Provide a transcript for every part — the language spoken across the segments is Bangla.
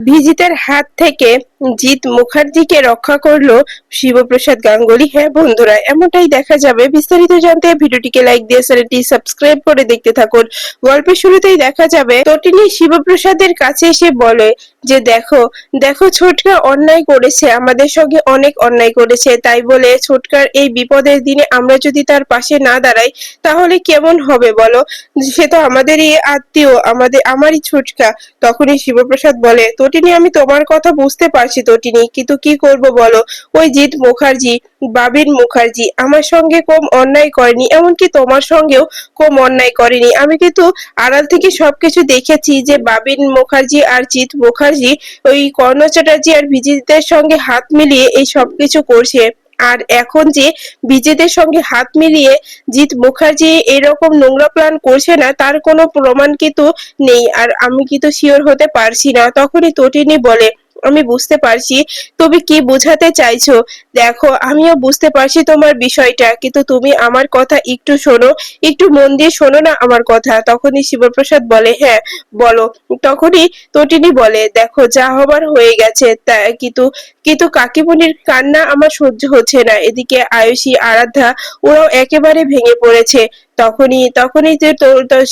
ভিজিতের হাত থেকে জিৎ মুখার্জিকে রক্ষা করলো শিবপ্রসাদ গাঙ্গুলি। হ্যাঁ বন্ধুরা, এমনটাই দেখা যাবে। বিস্তারিত জানতে ভিডিওটিকে লাইক দিয়ে চ্যানেলটি সাবস্ক্রাইব করে দেখতে থাকুন। গল্পের শুরুতেই দেখা যাবে তটিনী শিবপ্রসাদের কাছে এসে বলে যে দেখো দেখো, ছোটকা অন্যায় করেছে, আমাদের সঙ্গে অনেক অন্যায় করেছে। তাই বলে ছোটকার এই বিপদের দিনে আমরা যদি তার পাশে না দাঁড়াই তাহলে কেমন হবে বলো? সে তো আমাদেরই আত্মীয়, আমারই ছোটকা। তখনই শিবপ্রসাদ বলে, তটিনী আমি তোমার কথা বুঝতে পারছি তটিনী, কিন্তু কি করব বলো? ওই জিৎ মুখার্জি, বাবিন মুখার্জি আমার সঙ্গে কম অন্যায় করেনি, এমনকি তোমার সঙ্গেও কম অন্যায় করেনি। আমি কিন্তু আড়াল থেকে সবকিছু দেখেছি যে বাবিন মুখার্জি আর জিৎ মুখার্জি ওই কর্ণ চ্যাটার্জি আর বিজিতের সঙ্গে হাত মিলিয়ে এই সবকিছু করছে। আর এখন যে বিজেদের সঙ্গে হাত মিলিয়ে জিৎ মুখার্জি এরকম নোংরা প্ল্যান করছে না, তার কোনো প্রমাণ কিন্তু নেই। আর আমি কিন্তু শিওর হতে পারছি না। তখনই তটিনী বলে, আমি বুঝতে পারছি তুমি কি বোঝাতে চাইছো। দেখো আমিও বুঝতে পারছি তোমার বিষয়টা, কিন্তু তুমি আমার কথা একটু শোনো, একটু মন দিয়ে শোনো না আমার কথা। তখনই শিবপ্রসাদ বলে, হ্যাঁ বলো। তখনই তটিনী বলে, দেখো যা হবার হয়ে গেছে, তা কিন্তু কিন্তু কাকিমণির কান্না আমার সহ্য হচ্ছে না। এদিকে আয়ুষী, আরাধ্যা ওরাও একেবারে ভেঙে পড়েছে। তখনই তখনই যে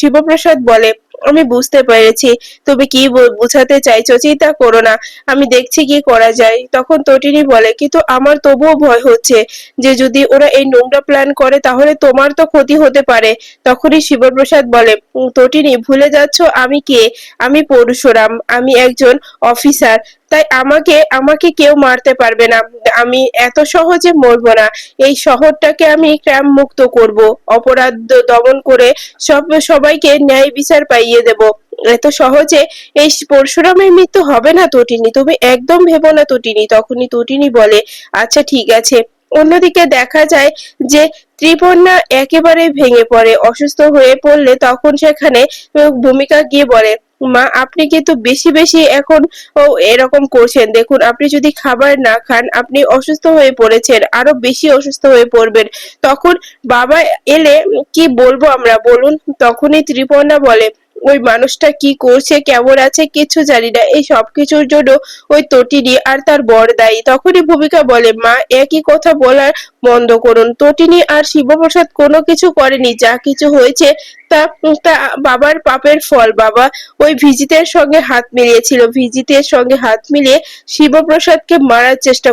শিবপ্রসাদ বলে, আমি বুঝতে পেরেছি তুমি কি বুঝাতে চাইছো, চিন্তা করো না, আমি দেখছি কি করা যায়। তখন তটিনী বলে, কিন্তু আমার তবুও ভয় হচ্ছে যে যদি ওরা এই নোংরা প্ল্যান করে তাহলে তোমার তো ক্ষতি হতে পারে। তখনই শিবপ্রসাদ বলে, তটিনী ভুলে যাচ্ছ আমি কে? আমি পরশুরাম, আমি একজন অফিসার। তাই আমাকে আমাকে কেউ মারতে পারবে না। আমি এত সহজে মরবো না। এই শহরটাকে আমি ক্রাইম মুক্ত করব, অপরাধ দমন করে সবাইকে ন্যায় বিচার পাইয়ে দেব। এত সহজে এই পরশুরামের মৃত্যু হবে না তটিনী, তুমি একদম ভেবো না তটিনী। তখনই তটিনী বলে, আচ্ছা ঠিক আছে। অন্যদিকে দেখা যায় যে ত্রিপর্ণা একেবারে ভেঙে পড়ে, অসুস্থ হয়ে পড়লে তখন সেখানে ভূমিকা গিয়ে বলে, মা আপনি কিন্তু বেশি বেশি এখন এরকম করছেন। দেখুন আপনি যদি খাবার না খান আপনি অসুস্থ হয়ে পড়েছেন, আরো বেশি অসুস্থ হয়ে পড়বেন। তখন বাবা এলে কি বলবো আমরা বলুন? তখনই ত্রিপর্ণা বলে, ওই মানুষটা কি করছে, কেমন আছে কিছু জানি না, এই সবকিছুর জন্য ওই তটিনী আর তার বর দায়ী। তখনই ভূমিকা বলে, মা একই কথা বলার বন্ধ করুন। তটিনী আর শিবপ্রসাদ কোনো কিছু করেনি, যা কিছু হয়েছে তা তা বাবার পাপের ফল। বাবা ওই ভিজিতের সঙ্গে হাত মিলিয়েছিল, ভিজিতের সঙ্গে হাত মিলিয়ে শিবপ্রসাদকে মারার চেষ্টা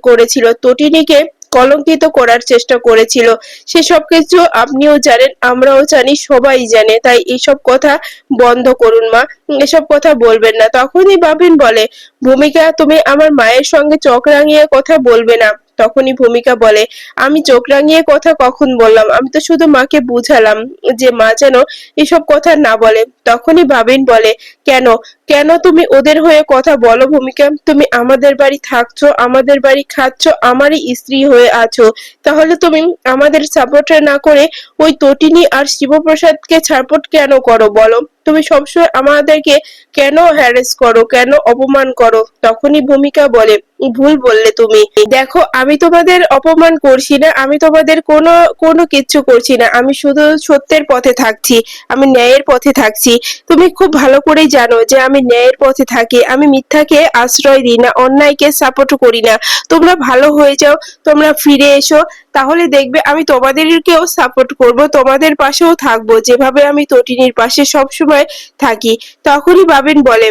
করেছিল, তটিনীকে কলঙ্কিত করার চেষ্টা করেছিল। সেসব কিছু আপনিও জানেন, আমরাও জানি, সবাই জানে। তাই এসব কথা বন্ধ করুন মা, এসব কথা বলবেন না। তখনই বাবিন বলে, ভূমিকা তুমি আমার মায়ের সঙ্গে চোখ রাঙিয়ে কথা বলবে না। তখনই ভূমিকা বলে, আমি চোখ রাঙিয়ে কথা কখন বললাম? আমি তো শুধু মাকে বুঝালাম যে মা যেন এসব কথা না বলে। তখনই বাবিন বলে, কেন কেন তুমি ওদের হয়ে কথা বলো ভূমিকা? তুমি আমাদের বাড়ি থাকছো, আমাদের বাড়ি খাচ্ছ, আমারই স্ত্রী হয়ে আছো, তাহলে তুমি আমাদের সাপোর্ট না করে ওই তটিনী আর শিবপ্রসাদকে সাপোর্ট কেন করো বলো? তুমি সবসময় আমাদেরকে কেন হ্যারাস করো, কেন অপমান করো? তখনই ভূমিকা বলে, ভুল বললে তুমি। দেখো আমি তোমাদের অপমান করছি না, আমি তোমাদের কোনো কোনো কিচ্ছু করছি না, আমি শুধু সত্যের পথে থাকছি, আমি ন্যায়ের পথে থাকছি। তুমি খুব ভালো করেই জানো যে আমি ন্যায়ের পথে থাকি, আমি মিথ্যাকে আশ্রয় দিই না, অন্যায়কে সাপোর্ট করি না। তোমরা ভালো হয়ে যাও, তোমরা ফিরে এসো, তাহলে দেখবে আমি তোমাদেরকেও সাপোর্ট করব, তোমাদের পাশেও থাকবো, যেভাবে আমি তটিনীর পাশে সব সময় থাকি। তখনই বাবিন বলে,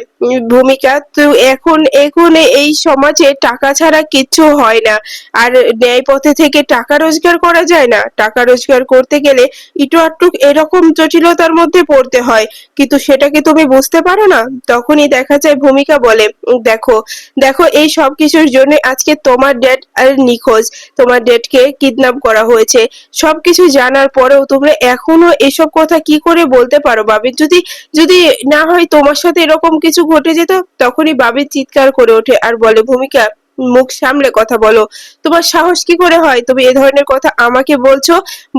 ভূমিকা তো এখন এখন এই সমাজে টাকা ছাড়া কিচ্ছু হয় না। আর ন্যায় পথে থেকে টাকা রোজগার করা যায় না? টাকা রোজগার করতে গেলে একটু আধটু এরকম জটিলতার মধ্যে পড়তে হয়, কিন্তু সেটাকে তুমি বুঝতে পারো না। তখনই দেখা যায় ভূমিকা বলে, দেখো দেখো এই সব কিছুর জন্য আজকে তোমার ড্যাড আর নিখোঁজ, তোমার ড্যাডকে কিডন্যাপ করা হয়েছে। সবকিছু জানার পরেও তোমরা এখনো এসব কথা কি করে বলতে পারো বাবি? যদি যদি না হয় তোমার সাথে এরকম কিছু ঘটে যেত। তখনই বাবি চিৎকার করে ওঠে আর বলে, ভূমিকা মুখ সামলে কথা বলো, তোমার সাহস কি করে হয় তুমি এ ধরনের কথা আমাকে বলছো?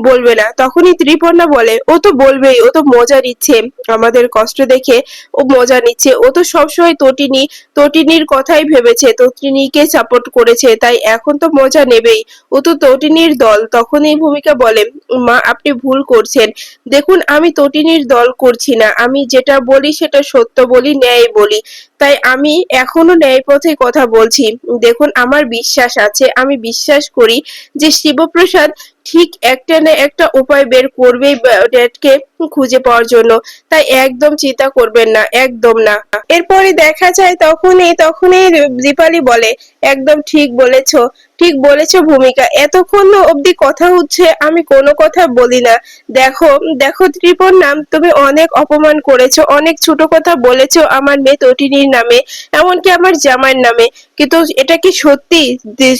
বলবে না? তখনই ত্রিপর্ণা বলে, ও তো বলবেই, ও তো মজা নিচ্ছে, আমাদের কষ্ট দেখে ও মজা নিচ্ছে। ও তো সবসময় তটিনীর কথাই ভেবেছে, তটিনীকে সাপোর্ট করেছে, তাই এখন তো মজা নেবেই, ও তো তটিনীর দল। তখনই ভূমিকা বলে, মা আপনি ভুল করছেন। দেখুন আমি তটিনীর দল করছি না, আমি যেটা বলি সেটা সত্য বলি, ন্যায় বলি। তাই আমি এখনো ন্যায় পথে কথা বলছি। দেখুন, আমার বিশ্বাস আছে, আমি বিশ্বাস করি যে শিবপ্রসাদ ঠিক একটা না একটা উপায় বের করবেই ড্যাডকে খুঁজে পাওয়ার জন্য। তাই একদম চিন্তা করবেন না, একদম না। এরপরে দেখা যায় তখনই দীপালি বলে, একদম ঠিক বলেছো, ঠিক বলেছো ভূমিকা, এতক্ষণ অবধি কথা হচ্ছে আমি কোনো কথা বলি না। দেখো দেখো ত্রিপর্ণা, তুমি অনেক অপমান করেছো, অনেক ছোট কথা বলেছো আমার মেয়ে তটিনীর নামে, এমনকি আমার জামাইয়ের নামে, কিন্তু এটা কি সত্যি?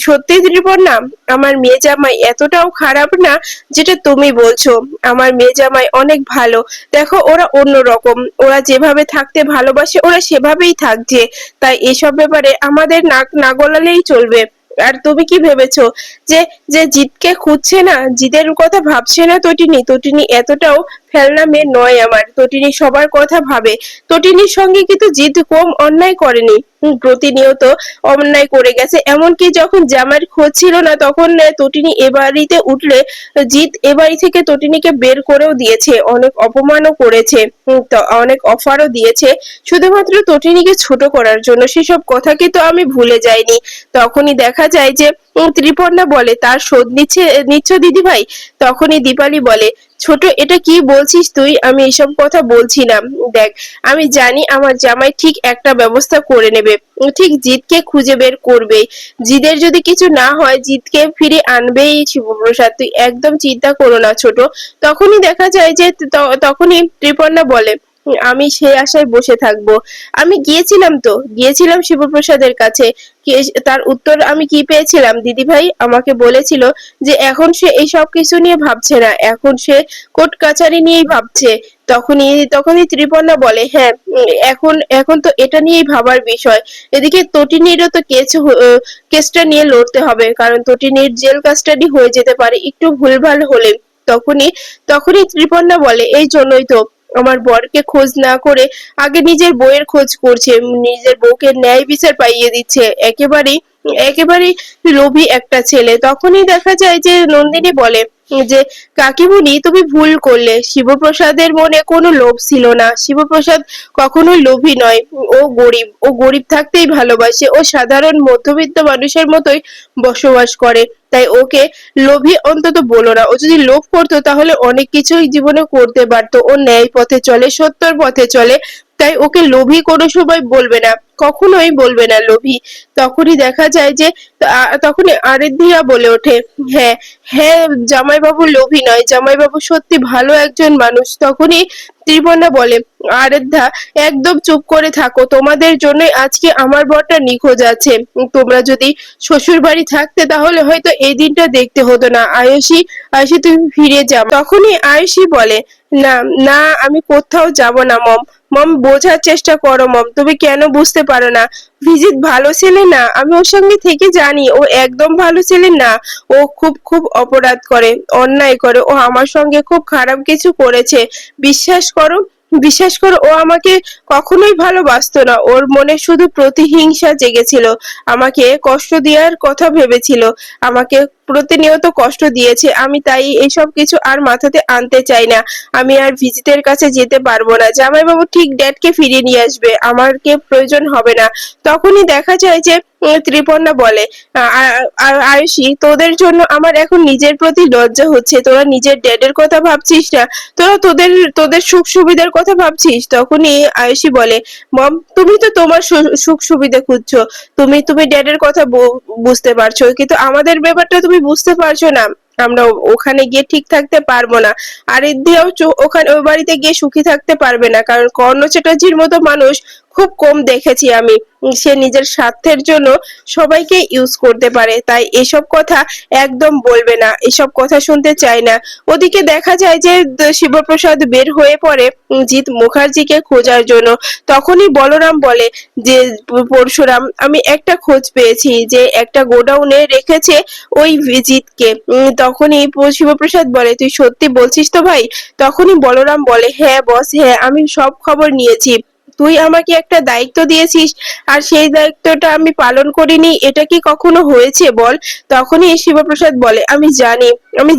সত্যি ত্রিপর্ণা, আমার মেয়ে জামাই এতটাও খারাপ না যেটা তুমি বলছো। আমার মেয়ে জামাই অনেক ভালো। দেখো ওরা অন্যরকম, ওরা যেভাবে থাকতে ভালোবাসে ওরা সেভাবেই থাকছে। তাই এসব ব্যাপারে আমাদের নাক না গলালেই চলবে। আর তুমি কি ভেবেছো যে যে জিতকে খুঁজছে না, জিতের কথা ভাবছে না তটিনী? তটিনী এতটাও ফেলনা মেয়ে নয় আমার, তটিনী সবার কথা ভাবে। তটিনীর সঙ্গে কিন্তু জিত কম অন্যায় করেনি, প্রতিনিয়ত অন্যায় করে গেছে। এমনকি যখন জামাইয়ের খোঁজ ছিল না তখন তটিনী এ বাড়িতে উঠলে জিত এ বাড়ি থেকে তটিনীকে বের করেও দিয়েছে, অনেক অপমানও করেছে, অনেক অফারও দিয়েছে, শুধুমাত্র তটিনীকে ছোট করার জন্য। সেসব কথা কিন্তু আমি ভুলে যাইনি। তখনই দেখা যায় যে ত্রিপর্ণা বলে, তার শোধ নিচ্ছ দিদি ভাই? তখনই দীপালি বলে, ছোট এটা কি বলছিস তুই? আমি এসব কথা বলছি না। দেখ, আমি জানি আমার জামাই ঠিক একটা ব্যবস্থা করে নেবে, ও ঠিক জিতকে খুঁজে বের করবেই। জিদের যদি কিছু না হয় জিতকে ফিরে আনবেই শিবপ্রসাদ, তুই একদম চিন্তা করো না ছোট। তখনই দেখা যায় যে তখনই ত্রিপর্ণা বলে, আমি সেই আশায় বসে থাকবো। আমি গিয়েছিলাম শিবপ্রসাদের কাছে। তার উত্তর আমি কি পেয়েছিলাম দিদি ভাই? আমাকে বলেছিল যে এখন সে এই সব কিছু নিয়ে ভাবছে না, এখন সে কোর্ট কাছারি নিয়েই ভাবছে। তখনই ত্রিপর্ণা বলে, হ্যাঁ, এখন এখন তো এটা নিয়েই ভাবার বিষয়। এদিকে তটিনীরও তো কেসটা নিয়ে লড়তে হবে, কারণ তটিনীর জেল কাস্টাডি হয়ে যেতে পারে একটু ভুলভাল হলে। তখনই তখনই ত্রিপর্ণা বলে, এই জন্যই তো আমার বরকে খোঁজ না করে আগে নিজের বউয়ের খোঁজ করছে, নিজের বউকে ন্যায় বিচার পাইয়ে দিচ্ছে। একেবারেই লোভী একটা ছেলে। তখনই দেখা যায় যে নন্দিনী বলে যে, কাকিমুনি তুমি ভুল করলে, শিবপ্রসাদের মনে কোনো লোভ ছিল না, শিবপ্রসাদ কখনোই লোভী নয়। ও গরিব থাকতেই ভালোবাসে, ও সাধারণ মধ্যবিত্ত মানুষের মতোই বসবাস করে। তাই ওকে লোভী অন্তত বলো না। ও যদি লোভ করতো তাহলে অনেক কিছুই জীবনে করতে পারতো। ও ন্যায় পথে চলে, সত্যর পথে চলে। তাই ওকে লোভী কোনো সময় বলবে না, কখনোই বলবে না লোভী। তখনই দেখা যায় যে তখনই আরিধিয়া বলে ওঠে, হ্যাঁ হ্যাঁ, জামাইবাবু লোভী নয়, জামাইবাবু সত্যি ভালো একজন মানুষ। তখনই ত্রিপর্ণা বলে, আরাধ্যা একদম চুপ করে থাকো, তোমাদের জন্যই আজকে আমার বরটা নিখোঁজ আছে। তোমরা যদি শ্বশুর বাড়ি থাকতে তাহলে হয়তো এই দিনটা দেখতে হতো না। আয়ুষী, আয়ুষী তুমি ফিরে যাও। তখনই আয়ুষী বলে, না না, আমি কোথাও যাব না মম। মম, বোঝার চেষ্টা করো মম, তুমি কেন বুঝতে পারো না? ভিজিত ভালো ছেলে না, আমি ওর সঙ্গে থেকে জানি ও একদম ভালো ছেলে না। ও খুব খুব অপরাধ করে, অন্যায় করে, ও আমার সঙ্গে খুব খারাপ কিছু করেছে। বিশ্বাস করো, বিশ্বাস করো, ও আমাকে কখনোই ভালোবাসতো না, ওর মনে শুধু প্রতিহিংসা জেগেছিল, আমাকে কষ্ট দেওয়ার কথা ভেবেছিল, আমাকে প্রতিনিয়ত কষ্ট দিয়েছে। আমি তাই এসব কিছু আর মাথাতে আনতে চাই না। আমি আর ভিজিতের কাছে যেতে পারবো না। জামাইবাবু ঠিক ড্যাডকে ফিরিয়ে নিয়ে আসবে, আমাকে প্রয়োজন হবে না। তখনই দেখা যায় যে ত্রিপর্ণা বলে, আয়ুষী, তোদের জন্য আমার এখন নিজের প্রতি লজ্জা হচ্ছে। তোরা নিজের ড্যাডের কথা ভাবছিস না, তোরা তোদের তোদের সুখ সুবিধার কথা ভাবছিস। তখনই আয়ুষী বলে, মম, তুমি তো তোমার সুখ সুবিধা খুঁজছো, তুমি তুমি ড্যাডের কথা বুঝতে পারছো, কিন্তু আমাদের ব্যাপারটা তুমি বুঝতে পারছো না। আমরা ওখানে গিয়ে ঠিক থাকতে পারবো না। আর দিয়েও ওখানে ওই বাড়িতে গিয়ে সুখী থাকতে পারবে না, কারণ কর্ণ চ্যাটার্জির মতো মানুষ খুব কম দেখেছি আমি। সে নিজের স্বার্থের জন্য সবাইকে ইউজ করতে পারে। তাই এসব কথা একদম বলবে না, এসব কথা শুনতে চাই না। ওদিকে দেখা যায় যে শিবপ্রসাদ বের হয়ে পড়ে জিৎ মুখার্জিকে খোঁজার জন্য। তখনই বলরাম বলে যে, পরশুরাম, আমি একটা খোঁজ পেয়েছি যে একটা গোডাউনে রেখেছে ওই জিৎকে। তখনই শিবপ্রসাদ বলে, তুই সত্যি বলছিস তো ভাই? তখনই বলরাম বলে, হ্যাঁ বস, হ্যাঁ, আমি সব খবর নিয়েছি। তুই আমাকে একটা দায়িত্ব দিয়েছিস আর সেই দায়িত্বটা আমি পালন করিনি, এটা কি কখনো হয়েছে বল? তখনই শিবপ্রসাদ বলে, আমি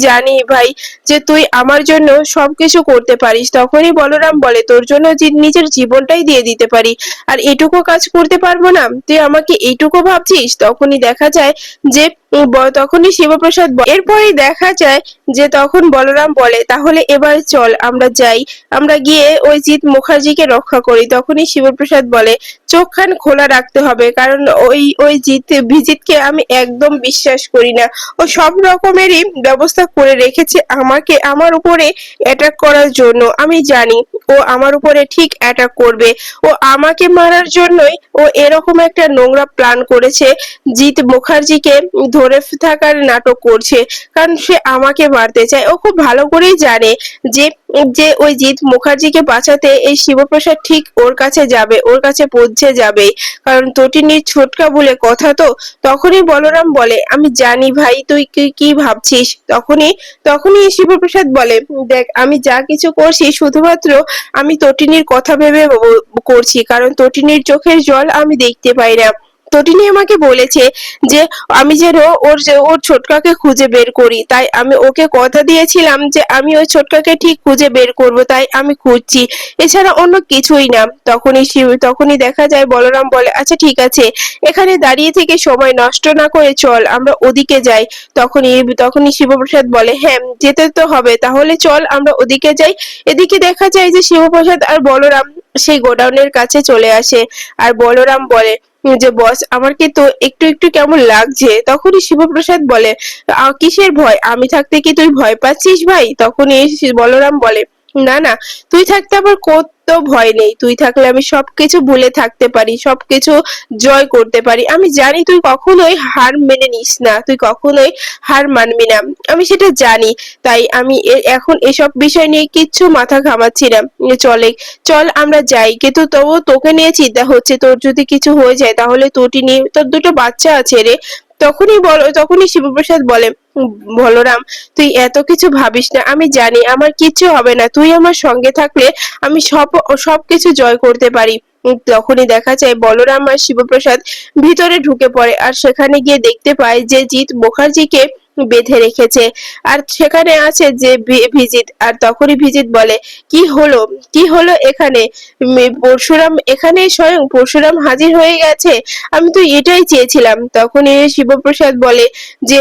জানি ভাই যে তুই আমার জন্য সবকিছু করতে পারিস। তখনই বলরাম বলে, তোর জন্য নিজের জীবনটাই দিয়ে দিতে পারি, আর এটুকু কাজ করতে পারবো না? তুই আমাকে এইটুকু ভাবছিস? তখনই দেখা যায় যে তখনই শিবপ্রসাদ এরপরেই দেখা যায় যে তখন বলরাম বলে, তাহলে এবার চল আমরা যাই, আমরা গিয়ে ওই জিৎ মুখার্জিকে রক্ষা করি। তখনই শিবপ্রসাদ বলে, চোখ কান খোলা রাখতে হবে, কারণ ওই ভিজিতকে আমি একদম বিশ্বাস করি না। ও সব রকমেরই ব্যবস্থা করে রেখেছে আমাকে, আমার উপরে অ্যাটাক করার জন্য। আমি জানি ও আমার উপরে ঠিক অ্যাটাক করবে। ও আমাকে মারার জন্যই ও এরকম একটা নোংরা প্ল্যান করেছে, জিৎ মুখার্জিকে ধরে থাকার নাটক করছে, কারণ সে আমাকে মারতে চায়। ও খুব ভালো করেই জানে যে যে ওই জিৎ মুখার্জিকে বাঁচাতে এই শিবপ্রসাদ ঠিক ওর কাছে যাবে, ওর কাছে পৌঁছে যাবে, কারণ তটিনীর ছোটকা বলে কথা তো। তখনই বলরাম বলে, আমি জানি ভাই তুই কি ভাবছিস। তখনই তখনই শিবপ্রসাদ বলে, দেখ আমি যা কিছু করছি শুধুমাত্র আমি তটিনীর কথা ভেবে করছি, কারণ তটিনীর চোখের জল আমি দেখতে পাই না। তটিনী আমাকে বলেছে যে আমি যেন ওর ছোটকাকে খুঁজে বের করি, তাই আমি ওকে কথা দিয়েছিলাম যে আমি ওই ছোটকাকে ঠিক খুঁজে বের করব, তাই আমি খুঁজছি, এছাড়া অন্য কিছুই না। তখনই দেখা যায় বলরাম বলে, আচ্ছা ঠিক আছে, এখানে দাঁড়িয়ে থেকে সময় নষ্ট না করে চল আমরা ওদিকে যাই। তখনই শিবপ্রসাদ বলে, হ্যাঁ যেতে তো হবে, তাহলে চল আমরা ওদিকে যাই। এদিকে দেখা যায় যে শিবপ্রসাদ আর বলরাম সেই গোডাউনের কাছে চলে আসে, আর বলরাম বলে যে বস আমার কিন্তু একটু একটু কেমন লাগছে। তখনই শিবপ্রসাদ বলে, কিসের ভয়? আমি থাকতে কি তুই ভয় পাচ্ছিস ভাই? তখনই বলরাম বলে, না না, তুই থাকতে আবার কত ভয় নেই, তুই থাকলে আমি সবকিছু ভুলে থাকতে পারি, সবকিছু জয় করতে পারি। আমি জানি তুই কখনোই হার মেনে নিস না, তুই কখনোই হার মানবি না, আমি সেটা জানি। তাই আমি এখন এসব বিষয় নিয়ে কিচ্ছু মাথা ঘামাচ্ছি না। চল আমরা যাই, কিন্তু তবু তোকে নিয়ে চিন্তা হচ্ছে, তোর যদি কিছু হয়ে যায় তাহলে নিয়ে তোর দুটো বাচ্চা আছে রে। তখনই শিবপ্রসাদ বলে, বলরাম তুই এত কিছু ভাবিস না, আমি জানি আমার কিচ্ছু হবে না, তুই আমার সঙ্গে থাকলে আমি সবকিছু জয় করতে পারি। তখনই দেখা যায় বলরাম আর শিবপ্রসাদ ভিতরে ঢুকে পড়ে, আর সেখানে গিয়ে দেখতে পায় যে জিৎ মুখার্জিকে বেঁধে রেখেছে, আর সেখানে আছে যে ভিজিত। আর তখনই ভিজিত বলে, কি হলো এখানে? পরশুরাম এখানে, স্বয়ং পরশুরাম হাজির হয়ে গেছে, আমি তো এটাই চেয়েছিলাম। তখনই শিবপ্রসাদ বলে যে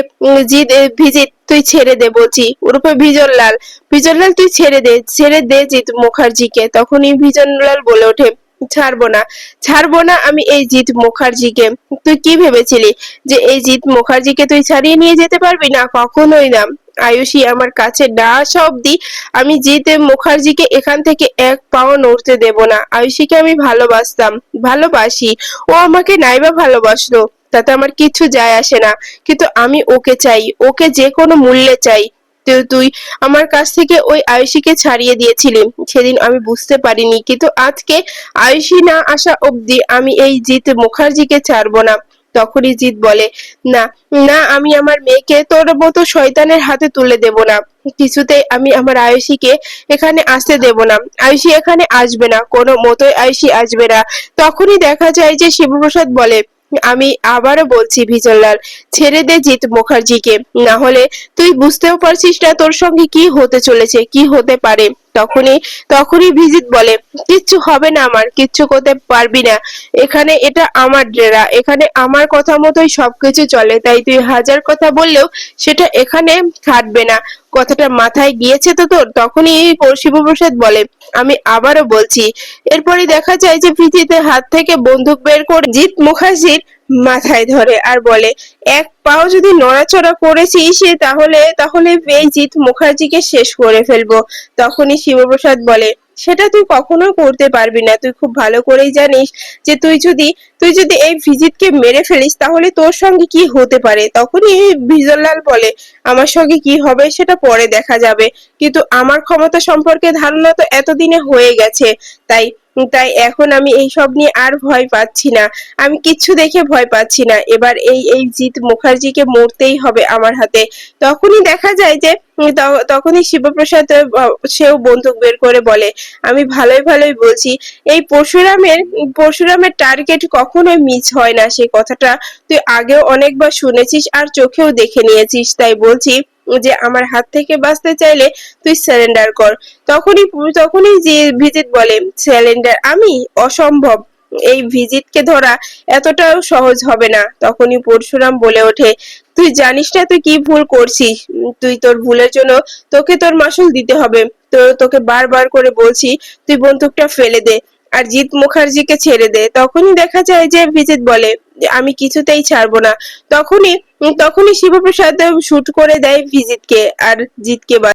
ভিজিত তুই ছেড়ে দে বলছি, ওরূপে বিজনলাল তুই ছেড়ে দে জিৎ মুখার্জিকে। তখনই বিজনলাল বলে ওঠে, ছাড়বো না আমি এই জিৎ মুখার্জিকে। তুই কি ভেবেছিলি যে এই জিৎ মুখার্জিকে তুই ছাড়িয়ে নিয়ে যেতে পারবি? না, কখনোই না। আয়ুষী আমার কাছে না আসা অব্দি আমি জিৎ মুখার্জিকে এখান থেকে এক পাও নড়তে দেব না। আয়ুষীকে আমি ভালোবাসি, ও আমাকে নাইবা ভালোবাসলো, তাতে আমার কিচ্ছু যায় আসে না, কিন্তু আমি ওকে চাই, ওকে যে কোনো মূল্যে চাই। তুই আমার কাছ থেকে ওই আয়ুষীকে ছাড়িয়ে দিয়েছিলি, সেদিন আমি বুঝতে পারিনি, কিন্তু আজকে আয়ুষী না আসা অব্দি আমি এই জিৎ মুখার্জিকে ছাড়বো না। তখনই জিৎ বলে, না না, আমি আমার মেয়েকে তোর মতো শয়তানের হাতে তুলে দেব না, কিছুতেই আমি আমার আয়ুষীকে এখানে আসতে দেব না। আয়ুষী এখানে আসবে না, কোনো মতোই আয়ুষী আসবে না। তখনই দেখা যায় যে শিবপ্রসাদ বলে, আমি আবারও বলছি বিজনলাল, ছেড়ে দে জিৎ মুখার্জিকে, না হলে তুই বুঝতেও পারছিস না তোর সঙ্গে কি হতে চলেছে, কি হতে পারে। তখনই তখনই ভিজিত বলে, কিচ্ছু হবে না, আমার কিচ্ছু করতে পারবি না, এখানে এটা আমার ডেরা, এখানে আমার কথা মতোই সবকিছু চলে, তাই তুই হাজার কথা বললেও সেটা এখানে খাটবে না। কথাটা মাথায় গিয়েছে তো তোর? তখনই শিবপ্রসাদ বলে, আমি আবারও বলছি। এরপরে দেখা যায় যে ভিজিতের হাত থেকে বন্দুক বের করে জিৎ মুখার্জির মাথায় ধরে আর বলে, এক পাও যদি নড়াচড়া করেছিস তাহলে তাহলে এই জিৎ মুখার্জিকে শেষ করে ফেলবো। তখনই শিবপ্রসাদ বলে, সেটা তুই কখনো করতে পারবি না, তুই খুব ভালো করেই জানিস যে তুই যদি এই ভিজিতকে মেরে ফেলিস তাহলে তোর সঙ্গে কি হতে পারে। তখনই বিজনলাল বলে, আমার সঙ্গে কি হবে সেটা পরে দেখা যাবে, কিন্তু আমার ক্ষমতা সম্পর্কে ধারণা তো এতদিনে হয়ে গেছে, তাই তাই এখন আমি এইসব নিয়ে আর ভয় পাচ্ছি না, আমি কিচ্ছু দেখে ভয় পাচ্ছি না, এবার এই জিৎ মুখার্জিকে মরতেই হবে আমার হাতে। তখনই দেখা যায় যে তখনই শিবপ্রসাদ সেও বন্দুক বের করে বলে, আমি ভালোই ভালোই বলছি, এই পরশুরামের টার্গেট কখনোই মিস হয় না, সেই কথাটা তুই আগেও অনেকবার শুনেছিস আর চোখেও দেখে নিয়েছিস, তাই বলছি যে আমার হাত থেকে বাঁচতে চাইলে তুই সারেন্ডার কর। তখনই যে ভিজিত বলে, সারেন্ডার আমি? অসম্ভব, এই ভিজিটকে ধরা এতটাও সহজ হবে না। তখনই পরশুরাম বলে ওঠে, তুই জানিস না তুই কি ভুল করছিস, তুই তোর ভুলের জন্য তোকে তোর মাসুল দিতে হবে। তো তোকে বারবার করে বলছি তুই বন্দুকটা ফেলে দে আর জিৎ মুখার্জিকে ছেড়ে দে। তখনই দেখা যায় যে ভিজিত বলে, আমি কিছুতেই ছাড়বো না। তখনই শিবপ্রসাদ শুট করে দেয় ভিজিতকে আর জিতকে।